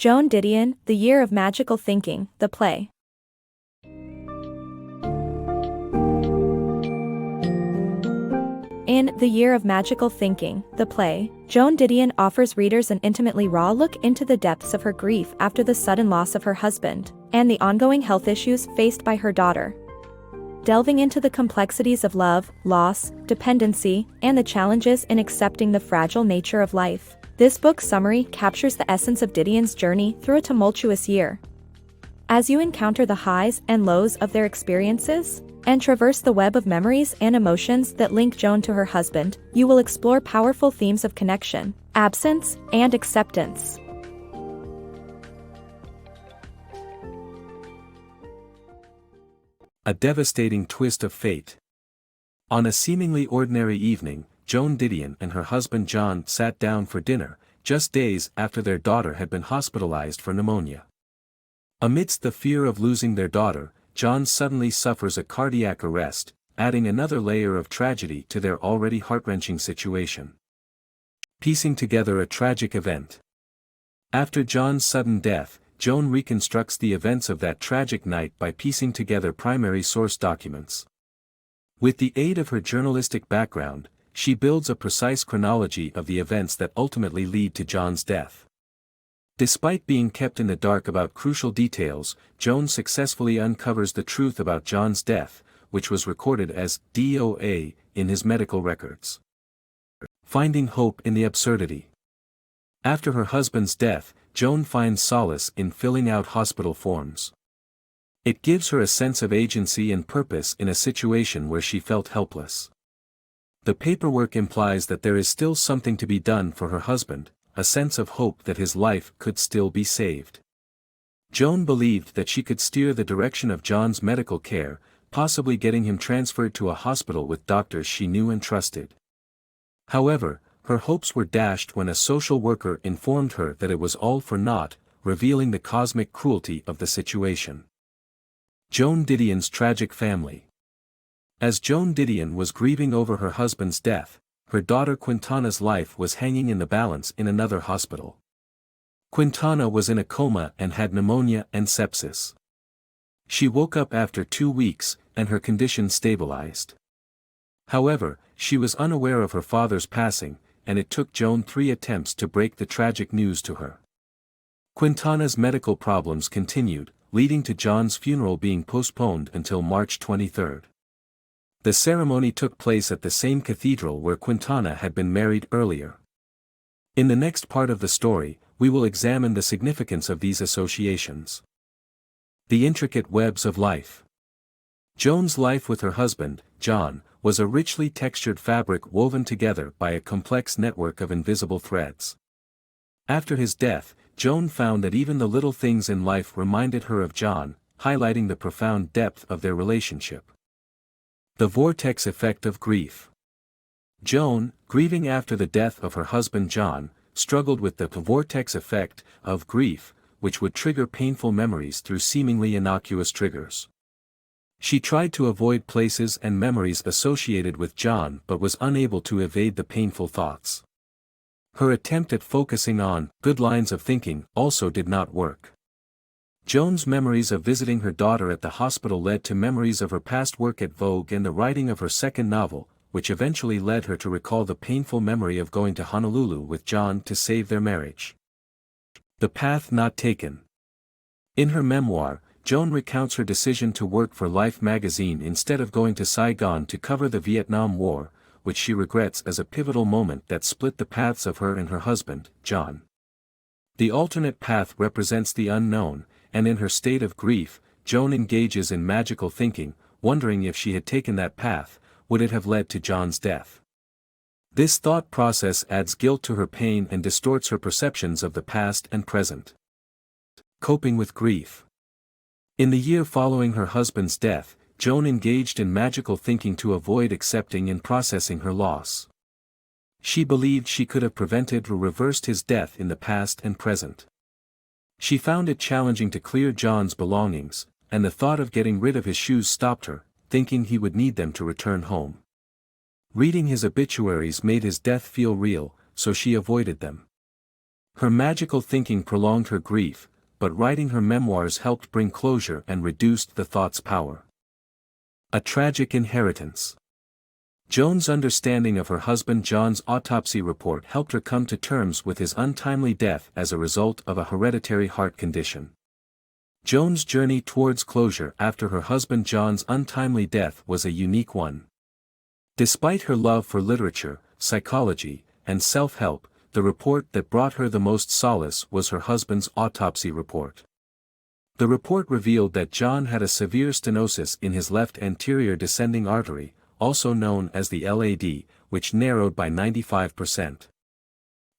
Joan Didion, The Year of Magical Thinking, the play. In The Year of Magical Thinking, the play, Joan Didion offers readers an intimately raw look into the depths of her grief after the sudden loss of her husband, and the ongoing health issues faced by her daughter. Delving into the complexities of love, loss, dependency, and the challenges in accepting the fragile nature of life, this book's summary captures the essence of Didion's journey through a tumultuous year. As you encounter the highs and lows of their experiences, and traverse the web of memories and emotions that link Joan to her husband, you will explore powerful themes of connection, absence, and acceptance. A devastating twist of fate. On a seemingly ordinary evening, Joan Didion and her husband John sat down for dinner, just days after their daughter had been hospitalized for pneumonia. Amidst the fear of losing their daughter, John suddenly suffers a cardiac arrest, adding another layer of tragedy to their already heart-wrenching situation. Piecing together a tragic event. After John's sudden death, Joan reconstructs the events of that tragic night by piecing together primary source documents. With the aid of her journalistic background, she builds a precise chronology of the events that ultimately lead to John's death. Despite being kept in the dark about crucial details, Joan successfully uncovers the truth about John's death, which was recorded as DOA in his medical records. Finding hope in the absurdity. After her husband's death, Joan finds solace in filling out hospital forms. It gives her a sense of agency and purpose in a situation where she felt helpless. The paperwork implies that there is still something to be done for her husband, a sense of hope that his life could still be saved. Joan believed that she could steer the direction of John's medical care, possibly getting him transferred to a hospital with doctors she knew and trusted. However, her hopes were dashed when a social worker informed her that it was all for naught, revealing the cosmic cruelty of the situation. Joan Didion's tragic family. As Joan Didion was grieving over her husband's death, her daughter Quintana's life was hanging in the balance in another hospital. Quintana was in a coma and had pneumonia and sepsis. She woke up after 2 weeks, and her condition stabilized. However, she was unaware of her father's passing, and it took Joan 3 attempts to break the tragic news to her. Quintana's medical problems continued, leading to John's funeral being postponed until March 23. The ceremony took place at the same cathedral where Quintana had been married earlier. In the next part of the story, we will examine the significance of these associations. The intricate webs of life. Joan's life with her husband, John, was a richly textured fabric woven together by a complex network of invisible threads. After his death, Joan found that even the little things in life reminded her of John, highlighting the profound depth of their relationship. The vortex effect of grief. Joan, grieving after the death of her husband John, struggled with the vortex effect of grief, which would trigger painful memories through seemingly innocuous triggers. She tried to avoid places and memories associated with John but was unable to evade the painful thoughts. Her attempt at focusing on good lines of thinking also did not work. Joan's memories of visiting her daughter at the hospital led to memories of her past work at Vogue and the writing of her second novel, which eventually led her to recall the painful memory of going to Honolulu with John to save their marriage. The path not taken. In her memoir, Joan recounts her decision to work for Life magazine instead of going to Saigon to cover the Vietnam War, which she regrets as a pivotal moment that split the paths of her and her husband, John. The alternate path represents the unknown, and in her state of grief, Joan engages in magical thinking, wondering if she had taken that path, would it have led to John's death? This thought process adds guilt to her pain and distorts her perceptions of the past and present. Coping with grief. In the year following her husband's death, Joan engaged in magical thinking to avoid accepting and processing her loss. She believed she could have prevented or reversed his death in the past and present. She found it challenging to clear John's belongings, and the thought of getting rid of his shoes stopped her, thinking he would need them to return home. Reading his obituaries made his death feel real, so she avoided them. Her magical thinking prolonged her grief, but writing her memoirs helped bring closure and reduced the thought's power. A tragic inheritance. Joan's understanding of her husband John's autopsy report helped her come to terms with his untimely death as a result of a hereditary heart condition. Joan's journey towards closure after her husband John's untimely death was a unique one. Despite her love for literature, psychology, and self-help, the report that brought her the most solace was her husband's autopsy report. The report revealed that John had a severe stenosis in his left anterior descending artery, also known as the LAD, which narrowed by 95%.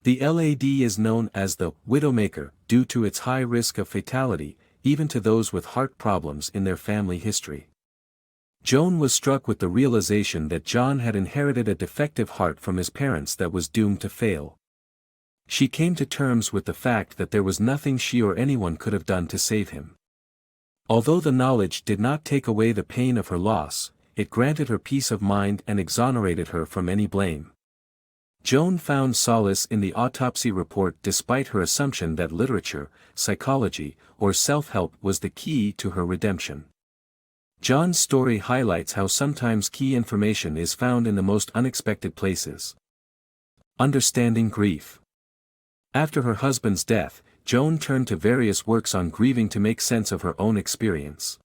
The LAD is known as the widowmaker due to its high risk of fatality, even to those with heart problems in their family history. Joan was struck with the realization that John had inherited a defective heart from his parents that was doomed to fail. She came to terms with the fact that there was nothing she or anyone could have done to save him. Although the knowledge did not take away the pain of her loss, it granted her peace of mind and exonerated her from any blame. Joan found solace in the autopsy report despite her assumption that literature, psychology, or self-help was the key to her redemption. John's story highlights how sometimes key information is found in the most unexpected places. Understanding grief. After her husband's death, Joan turned to various works on grieving to make sense of her own experience.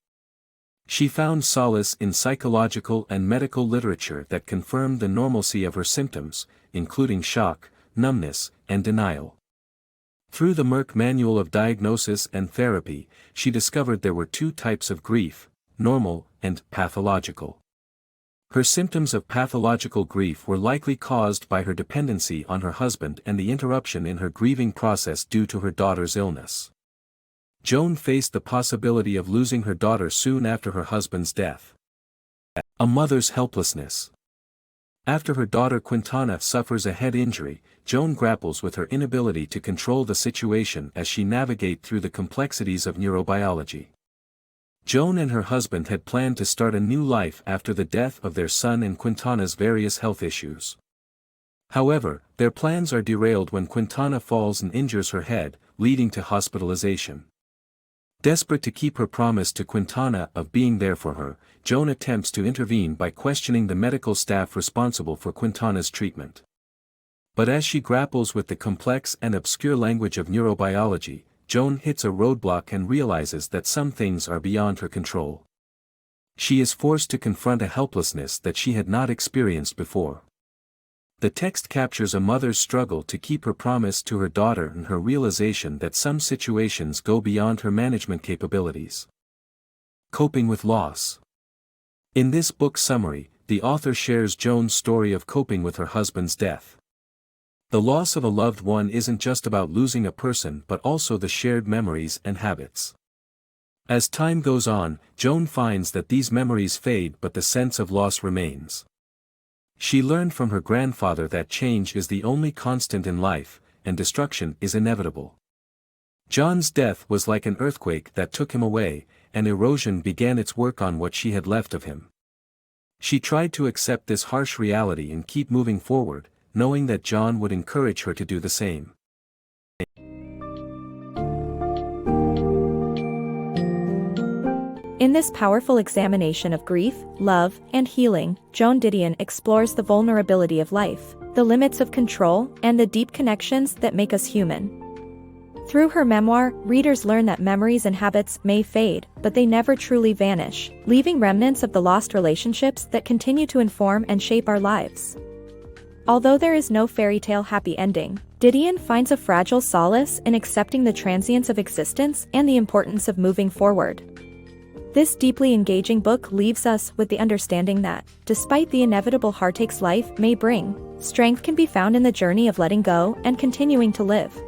She found solace in psychological and medical literature that confirmed the normalcy of her symptoms, including shock, numbness, and denial. Through the Merck Manual of Diagnosis and Therapy, she discovered there were two types of grief: normal and pathological. Her symptoms of pathological grief were likely caused by her dependency on her husband and the interruption in her grieving process due to her daughter's illness. Joan faced the possibility of losing her daughter soon after her husband's death. A mother's helplessness. After her daughter Quintana suffers a head injury, Joan grapples with her inability to control the situation as she navigates through the complexities of neurobiology. Joan and her husband had planned to start a new life after the death of their son and Quintana's various health issues. However, their plans are derailed when Quintana falls and injures her head, leading to hospitalization. Desperate to keep her promise to Quintana of being there for her, Joan attempts to intervene by questioning the medical staff responsible for Quintana's treatment. But as she grapples with the complex and obscure language of neurobiology, Joan hits a roadblock and realizes that some things are beyond her control. She is forced to confront a helplessness that she had not experienced before. The text captures a mother's struggle to keep her promise to her daughter and her realization that some situations go beyond her management capabilities. Coping with loss. In this book summary, the author shares Joan's story of coping with her husband's death. The loss of a loved one isn't just about losing a person but also the shared memories and habits. As time goes on, Joan finds that these memories fade but the sense of loss remains. She learned from her grandfather that change is the only constant in life, and destruction is inevitable. John's death was like an earthquake that took him away, and erosion began its work on what she had left of him. She tried to accept this harsh reality and keep moving forward, knowing that John would encourage her to do the same. In this powerful examination of grief, love, and healing, Joan Didion explores the vulnerability of life, the limits of control, and the deep connections that make us human. Through her memoir, readers learn that memories and habits may fade, but they never truly vanish, leaving remnants of the lost relationships that continue to inform and shape our lives. Although there is no fairy tale happy ending, Didion finds a fragile solace in accepting the transience of existence and the importance of moving forward. This deeply engaging book leaves us with the understanding that, despite the inevitable heartaches life may bring, strength can be found in the journey of letting go and continuing to live.